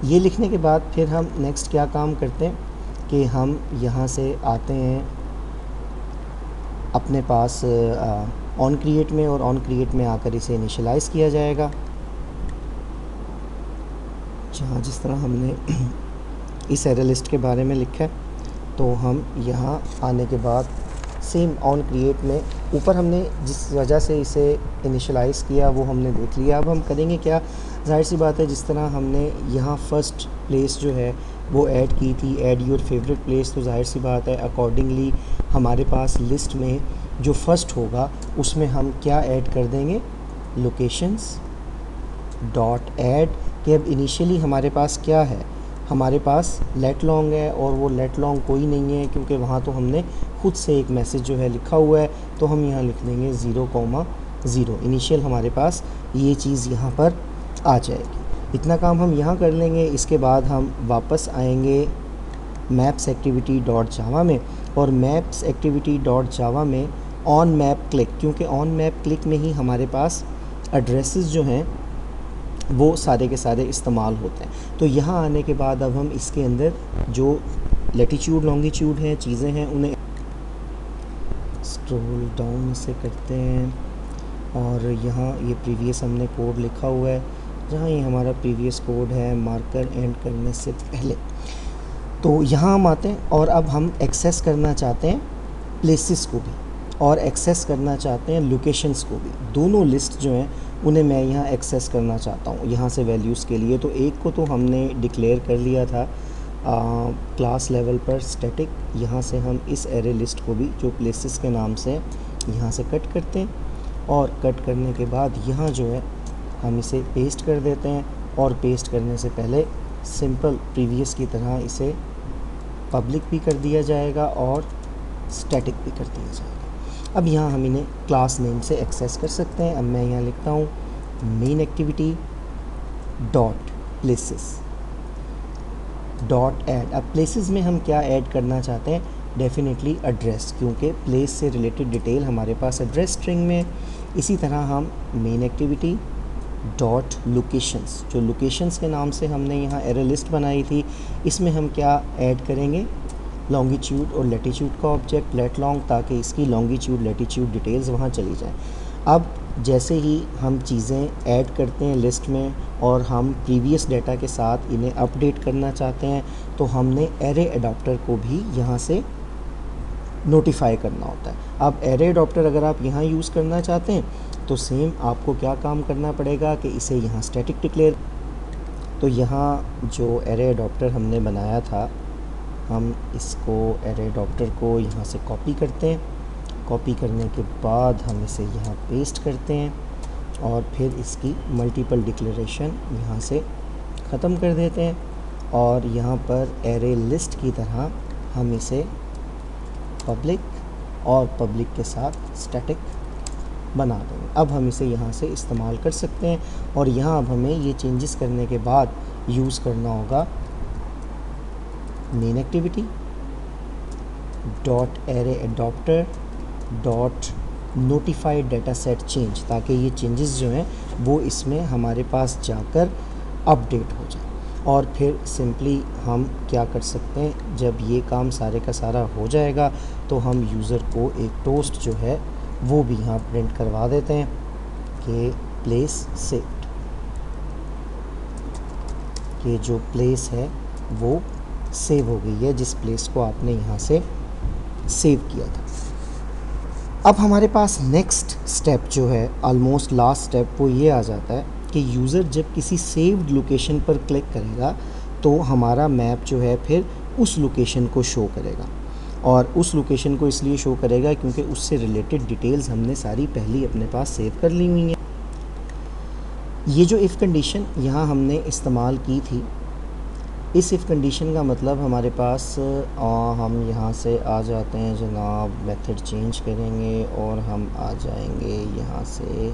ये लिखने के बाद फिर हम नेक्स्ट क्या काम करते हैं कि हम यहाँ से आते हैं अपने पास ऑन क्रिएट में, और ऑन क्रिएट में आकर इसे इनिशियलाइज़ किया जाएगा, जहाँ जिस तरह हमने इस एरे लिस्ट के बारे में लिखा है। तो हम यहाँ आने के बाद सेम ऑन क्रिएट में ऊपर हमने जिस वजह से इसे इनिशियलाइज़ किया वो हमने देख लिया। अब हम करेंगे क्या, जाहिर सी बात है जिस तरह हमने यहाँ फ़र्स्ट प्लेस जो है वो ऐड की थी, ऐड योर फेवरेट प्लेस, तो जाहिर सी बात है अकॉर्डिंगली हमारे पास लिस्ट में जो फर्स्ट होगा उसमें हम क्या ऐड कर देंगे, लोकेशंस डॉट ऐड। कि अब इनिशियली हमारे पास क्या है, हमारे पास लेट लॉन्ग है, और वो लेट लॉन्ग कोई नहीं है क्योंकि वहाँ तो हमने खुद से एक मैसेज जो है लिखा हुआ है, तो हम यहाँ लिख देंगे 0,0 इनिशियल हमारे पास ये चीज़ यहाँ पर आ जाएगी। इतना काम हम यहाँ कर लेंगे। इसके बाद हम वापस आएंगे मैप्स एक्टिविटी डॉट जावा में, और मैप्स एक्टिविटी डॉट जावा में ऑन मैप क्लिक, क्योंकि ऑन मैप क्लिक में ही हमारे पास एड्रेसेस जो हैं वो सारे के सारे इस्तेमाल होते हैं। तो यहाँ आने के बाद अब हम इसके अंदर जो लेटीट्यूड लॉन्गिट्यूड हैं, चीज़ें हैं, उन्हें स्क्रॉल डाउन से करते हैं, और यहाँ ये प्रीवियस हमने कोड लिखा हुआ है, जहाँ ये हमारा प्रीवियस कोड है मार्कर एंड करने से पहले। तो यहाँ हम आते हैं और अब हम एक्सेस करना चाहते हैं प्लेसेस को भी, और एक्सेस करना चाहते हैं लोकेशंस को भी। दोनों लिस्ट जो हैं उन्हें मैं यहाँ एक्सेस करना चाहता हूँ यहाँ से वैल्यूज़ के लिए। तो एक को तो हमने डिक्लेयर कर लिया था क्लास लेवल पर स्टैटिक। यहाँ से हम इस एरे लिस्ट को भी जो प्लेसेस के नाम से यहाँ से कट करते हैं, और कट करने के बाद यहाँ जो है हम इसे पेस्ट कर देते हैं, और पेस्ट करने से पहले सिंपल प्रीवियस की तरह इसे पब्लिक भी कर दिया जाएगा और स्टैटिक भी कर दिया जाएगा। अब यहाँ हम इन्हें क्लास नेम से एक्सेस कर सकते हैं। अब मैं यहाँ लिखता हूँ main activity dot places dot add. अब प्लेसेस में हम क्या ऐड करना चाहते हैं, डेफिनेटली एड्रेस, क्योंकि प्लेस से रिलेटेड डिटेल हमारे पास एड्रेस स्ट्रिंग में। इसी तरह हम मेन एक्टिविटी डॉट लोकेशंस, जो लोकेशंस के नाम से हमने यहाँ एरे लिस्ट बनाई थी, इसमें हम क्या ऐड करेंगे, लॉन्गिट्यूड और लेटीट्यूड का ऑब्जेक्ट लेट लॉन्ग, ताकि इसकी लॉन्गिट्यूड लेटीट्यूड डिटेल्स वहाँ चली जाएं। अब जैसे ही हम चीज़ें ऐड करते हैं लिस्ट में और हम प्रीवियस डाटा के साथ इन्हें अपडेट करना चाहते हैं, तो हमने एरे एडाप्टर को भी यहाँ से नोटिफाई करना होता है। अब एरे एडाप्टर अगर आप यहाँ यूज़ करना चाहते हैं तो सेम आपको क्या काम करना पड़ेगा कि इसे यहाँ स्टैटिक डिक्लेयर। तो यहाँ जो एरे एडाप्टर हमने बनाया था, हम इसको एरे एडाप्टर को यहाँ से कॉपी करते हैं। कॉपी करने के बाद हम इसे यहाँ पेस्ट करते हैं, और फिर इसकी मल्टीपल डिक्लेरेशन यहाँ से ख़त्म कर देते हैं, और यहाँ पर एरे लिस्ट की तरह हम इसे पब्लिक और पब्लिक के साथ स्टैटिक बना देंगे। अब हम इसे यहाँ से इस्तेमाल कर सकते हैं, और यहाँ अब हमें ये चेंजेस करने के बाद यूज़ करना होगा main activity dot array adapter dot notified data set change, ताकि ये चेंजेस जो हैं वो इसमें हमारे पास जाकर अपडेट हो जाए। और फिर सिंपली हम क्या कर सकते हैं, जब ये काम सारे का सारा हो जाएगा तो हम यूज़र को एक टोस्ट जो है वो भी यहाँ प्रिंट करवा देते हैं कि प्लेस सेव्ड, कि जो प्लेस है वो सेव हो गई है, जिस प्लेस को आपने यहाँ से सेव किया था। अब हमारे पास नेक्स्ट स्टेप जो है, ऑलमोस्ट लास्ट स्टेप, वो ये आ जाता है कि यूज़र जब किसी सेव्ड लोकेशन पर क्लिक करेगा तो हमारा मैप जो है फिर उस लोकेशन को शो करेगा, और उस लोकेशन को इसलिए शो करेगा क्योंकि उससे रिलेटेड डिटेल्स हमने सारी पहले अपने पास सेव कर ली हुई हैं। ये जो इफ़ कंडीशन यहाँ हमने इस्तेमाल की थी, इस इफ़ कंडीशन का मतलब हमारे पास हम यहाँ से आ जाते हैं जनाब, मेथड चेंज करेंगे और हम आ जाएंगे यहाँ से,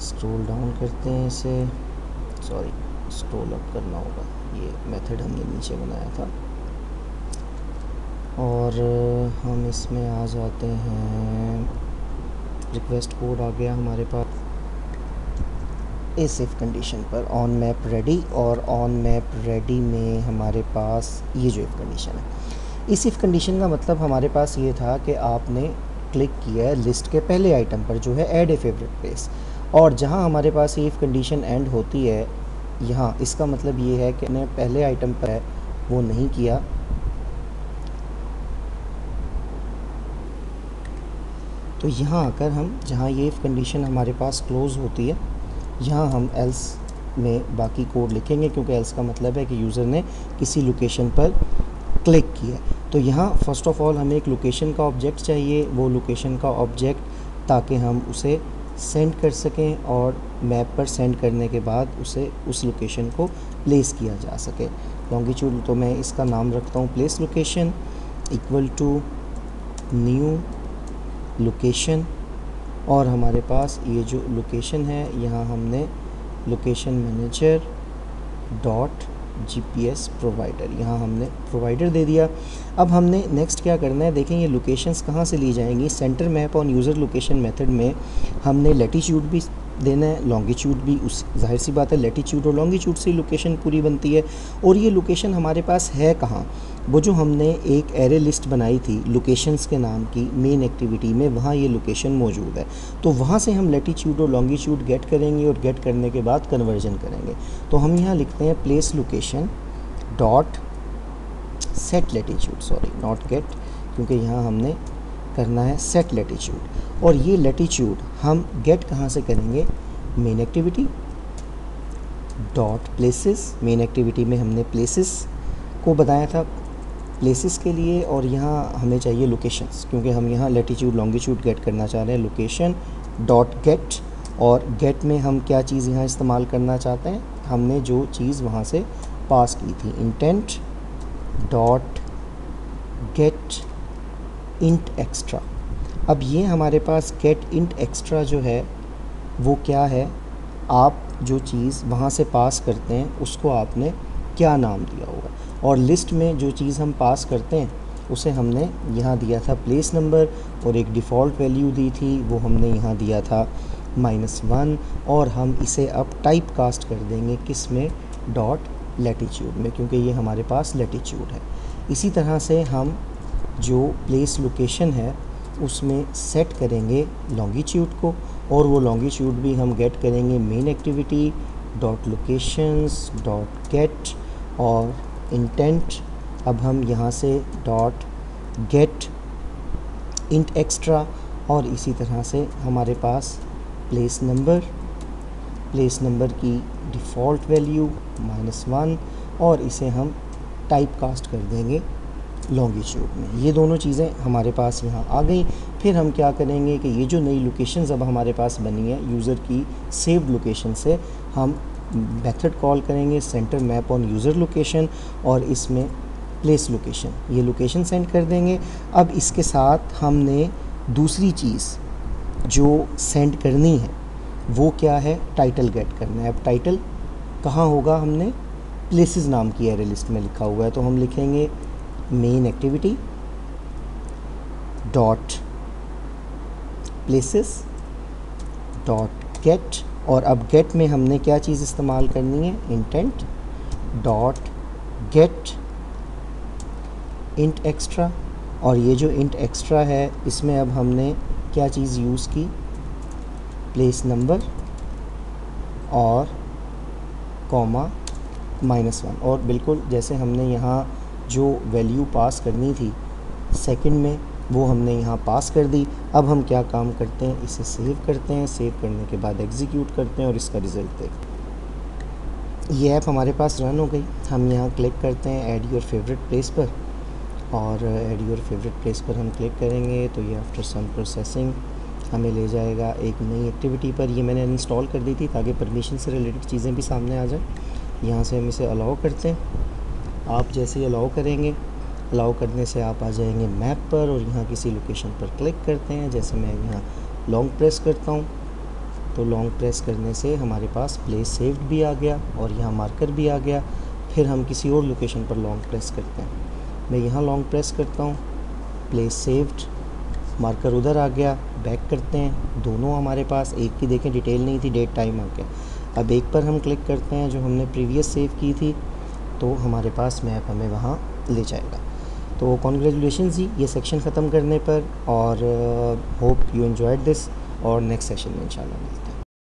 स्क्रॉल डाउन करते हैं इसे, सॉरी स्क्रॉल अप करना होगा, ये मेथड हमने नीचे बनाया था, और हम इसमें आ जाते हैं, रिक्वेस्ट कोड आ गया हमारे पास, इस इफ़ कंडीशन पर ऑन मैप रेडी, और ऑन मैप रेडी में हमारे पास ये जो इफ़ कंडीशन है, इस इफ़ कंडीशन का मतलब हमारे पास ये था कि आपने क्लिक किया है लिस्ट के पहले आइटम पर जो है ऐड ए फेवरेट प्लेस, और जहाँ हमारे पास ये इफ़ कंडीशन एंड होती है यहाँ, इसका मतलब ये है कि मैंने पहले आइटम पर है वो नहीं किया, तो यहाँ आकर हम जहाँ ये इफ़ कंडीशन हमारे पास क्लोज़ होती है यहाँ हम एल्स में बाकी कोड लिखेंगे, क्योंकि एल्स का मतलब है कि यूज़र ने किसी लोकेशन पर क्लिक किया। तो यहाँ फ़र्स्ट ऑफ़ ऑल हमें एक लोकेशन का ऑब्जेक्ट चाहिए, वो लोकेशन का ऑब्जेक्ट ताकि हम उसे सेंड कर सकें और मैप पर सेंड करने के बाद उसे उस लोकेशन को प्लेस किया जा सके। लॉन्गिट्यूड तो मैं इसका नाम रखता हूँ place location equal to new location, और हमारे पास ये जो लोकेशन है यहाँ हमने location manager dot GPS provider, यहाँ हमने प्रोवाइडर दे दिया। अब हमने नेक्स्ट क्या करना है, देखें ये लोकेशंस कहाँ से ली जाएंगी। Centre map on user location method में हमने लैटिट्यूड भी देना है, लॉन्गिट्यूड भी, उस जाहिर सी बात है लैटिट्यूड और लॉन्गिट्यूड से लोकेशन पूरी बनती है। और ये लोकेशन हमारे पास है कहाँ, वो जो हमने एक एरे लिस्ट बनाई थी लोकेशंस के नाम की मेन एक्टिविटी में, वहाँ ये लोकेशन मौजूद है। तो वहाँ से हम लैटिट्यूड और लॉन्गिट्यूड गेट करेंगे और गेट करने के बाद कन्वर्जन करेंगे। तो हम यहाँ लिखते हैं place location dot set latitude, sorry not gate, क्योंकि यहाँ हमने करना है सेट लैटिट्यूड। और ये लैटिट्यूड हम गेट कहाँ से करेंगे, main activity dot places, main activity में हमने प्लेसेस को बताया था प्लेसेस के लिए, और यहाँ हमें चाहिए लोकेशंस, क्योंकि हम यहाँ लैटिट्यूड लॉन्गिट्यूड गेट करना चाह रहे हैं। लोकेशन डॉट गेट, और गेट में हम क्या चीज़ यहाँ इस्तेमाल करना चाहते हैं, हमने जो चीज़ वहाँ से पास की थी, intent dot gate int extra. अब ये हमारे पास गेट इंट एक्स्ट्रा जो है वो क्या है, आप जो चीज़ वहाँ से पास करते हैं उसको आपने क्या नाम दिया होगा, और लिस्ट में जो चीज़ हम पास करते हैं उसे हमने यहाँ दिया था प्लेस नंबर, और एक डिफ़ॉल्ट वैल्यू दी थी वो हमने यहाँ दिया था -1, और हम इसे अब टाइप कास्ट कर देंगे किस में, डॉट लैटिट्यूड में, क्योंकि ये हमारे पास लैटिट्यूड है। इसी तरह से हम जो प्लेस लोकेशन है उसमें सेट करेंगे लॉन्गिट्यूड को, और वो लॉन्गिट्यूड भी हम गेट करेंगे main activity dot locations dot gate और इंटेंट। अब हम यहाँ से डॉट गेट इंट एक्स्ट्रा, और इसी तरह से हमारे पास प्लेस नंबर की डिफ़ॉल्ट वैल्यू -1, और इसे हम टाइप कास्ट कर देंगे लॉन्गिट्यूड में। ये दोनों चीज़ें हमारे पास यहाँ आ गई। फिर हम क्या करेंगे कि ये जो नई लोकेशंस अब हमारे पास बनी है यूज़र की सेव्ड लोकेशन से, हम मेथड कॉल करेंगे centre map on user location, और इसमें प्लेस लोकेशन ये लोकेशन सेंड कर देंगे। अब इसके साथ हमने दूसरी चीज़ जो सेंड करनी है वो क्या है, टाइटल गेट करना है। अब टाइटल कहाँ होगा, हमने प्लेसेस नाम की एरे लिस्ट में लिखा हुआ है, तो हम लिखेंगे main activity dot places dot gate, और अब गेट में हमने क्या चीज़ इस्तेमाल करनी है, intent dot gate int extra. और ये जो इंट एक्स्ट्रा है इसमें अब हमने क्या चीज़ यूज़ की, प्लेस नंबर और कॉमा -1, और बिल्कुल जैसे हमने यहाँ जो वैल्यू पास करनी थी सेकंड में वो हमने यहाँ पास कर दी। अब हम क्या काम करते हैं, इसे सेव करते हैं, सेव करने के बाद एग्जीक्यूट करते हैं और इसका रिज़ल्ट देखते हैं। ये ऐप हमारे पास रन हो गई। हम यहाँ क्लिक करते हैं ऐड योर फेवरेट प्लेस पर, और ऐड योर फेवरेट प्लेस पर हम क्लिक करेंगे तो ये आफ्टर सम प्रोसेसिंग हमें ले जाएगा एक नई एक्टिविटी पर। ये मैंने इंस्टॉल कर दी थी ताकि परमिशन से रिलेटेड चीज़ें भी सामने आ जाए। यहाँ से हम इसे अलाउ करते हैं। आप जैसे ही अलाउ करेंगे, अलाउ करने से आप आ जाएंगे मैप पर और यहाँ किसी लोकेशन पर क्लिक करते हैं। जैसे मैं यहाँ लॉन्ग प्रेस करता हूँ तो लॉन्ग प्रेस करने से हमारे पास प्लेस सेव्ड भी आ गया और यहाँ मार्कर भी आ गया। फिर हम किसी और लोकेशन पर लॉन्ग प्रेस करते हैं। मैं यहाँ लॉन्ग प्रेस करता हूँ, प्लेस सेव्ड, मार्कर उधर आ गया। बैक करते हैं, दोनों हमारे पास एक की देखें डिटेल नहीं थी, डेट टाइम आ गया। अब एक पर हम क्लिक करते हैं जो हमने प्रीवियस सेव की थी, तो हमारे पास मैप हमें वहाँ ले जाएगा। तो कॉन्ग्रेचुलेशंस जी ये सेक्शन ख़त्म करने पर, और होप यू एन्जॉयड दिस, और नेक्स्ट सेशन में इंशाल्लाह।